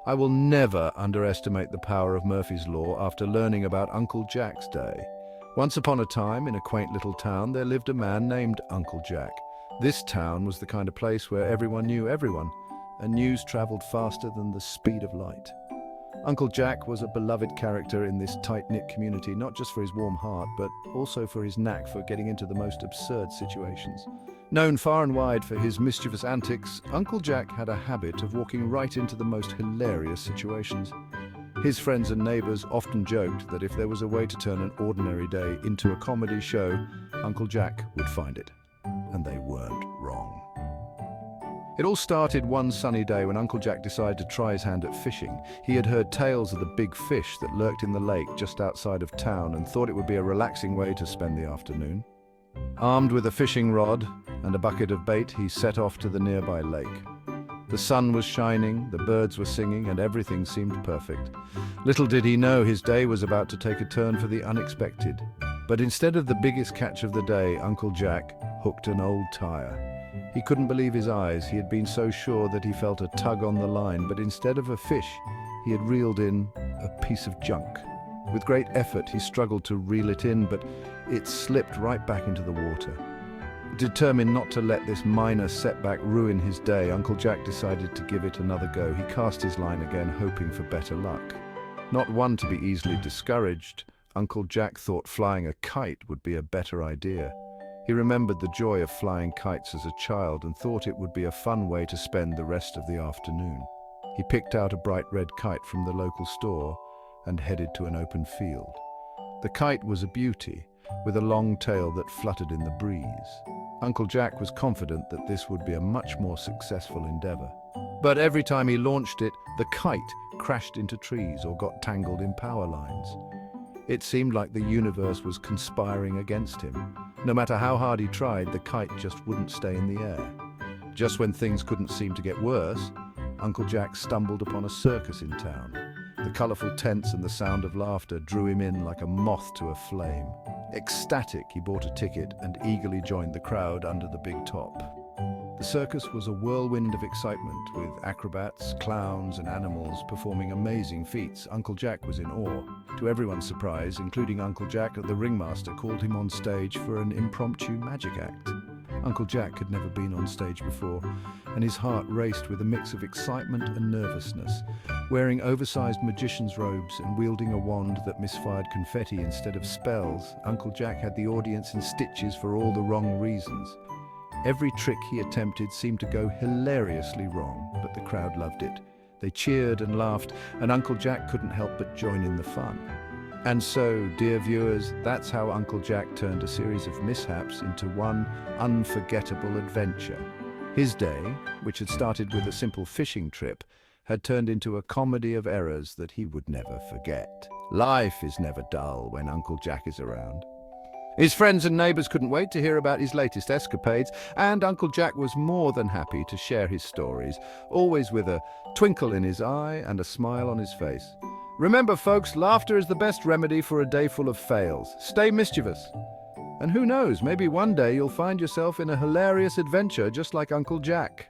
I will never underestimate the power of Murphy's Law after learning about Uncle Jack's day. Once upon a time, in a quaint little town, there lived a man named Uncle Jack. This town was the kind of place where everyone knew everyone, and news traveled faster than the speed of light. Uncle Jack was a beloved character in this tight-knit community, not just for his warm heart, but also for his knack for getting into the most absurd situations. Known far and wide for his mischievous antics, Uncle Jack had a habit of walking right into the most hilarious situations. His friends and neighbors often joked that if there was a way to turn an ordinary day into a comedy show, Uncle Jack would find it. And they weren't wrong. It all started one sunny day when Uncle Jack decided to try his hand at fishing. He had heard tales of the big fish that lurked in the lake just outside of town and thought it would be a relaxing way to spend the afternoon. Armed with a fishing rod and a bucket of bait, he set off to the nearby lake. The sun was shining, the birds were singing, and everything seemed perfect. Little did he know his day was about to take a turn for the unexpected. But instead of the biggest catch of the day, Uncle Jack hooked an old tire. He couldn't believe his eyes. He had been so sure that he felt a tug on the line, but instead of a fish, he had reeled in a piece of junk. With great effort, he struggled to reel it in, but it slipped right back into the water. Determined not to let this minor setback ruin his day, Uncle Jack decided to give it another go. He cast his line again, hoping for better luck. Not one to be easily discouraged, Uncle Jack thought flying a kite would be a better idea. He remembered the joy of flying kites as a child and thought it would be a fun way to spend the rest of the afternoon. He picked out a bright red kite from the local store and headed to an open field. The kite was a beauty, with a long tail that fluttered in the breeze. Uncle Jack was confident that this would be a much more successful endeavor. But every time he launched it, the kite crashed into trees or got tangled in power lines. It seemed like the universe was conspiring against him. No matter how hard he tried, the kite just wouldn't stay in the air. Just when things couldn't seem to get worse, Uncle Jack stumbled upon a circus in town. The colorful tents and the sound of laughter drew him in like a moth to a flame. Ecstatic, he bought a ticket and eagerly joined the crowd under the big top. The circus was a whirlwind of excitement, with acrobats, clowns, and animals performing amazing feats. Uncle Jack was in awe. To everyone's surprise, including Uncle Jack, the ringmaster called him on stage for an impromptu magic act. Uncle Jack had never been on stage before, and his heart raced with a mix of excitement and nervousness. Wearing oversized magician's robes and wielding a wand that misfired confetti instead of spells, Uncle Jack had the audience in stitches for all the wrong reasons. Every trick he attempted seemed to go hilariously wrong, but the crowd loved it. They cheered and laughed, and Uncle Jack couldn't help but join in the fun. And so, dear viewers, that's how Uncle Jack turned a series of mishaps into one unforgettable adventure. His day, which had started with a simple fishing trip, had turned into a comedy of errors that he would never forget. Life is never dull when Uncle Jack is around. His friends and neighbors couldn't wait to hear about his latest escapades, and Uncle Jack was more than happy to share his stories, always with a twinkle in his eye and a smile on his face. Remember, folks, laughter is the best remedy for a day full of fails. Stay mischievous. And who knows, maybe one day you'll find yourself in a hilarious adventure just like Uncle Jack.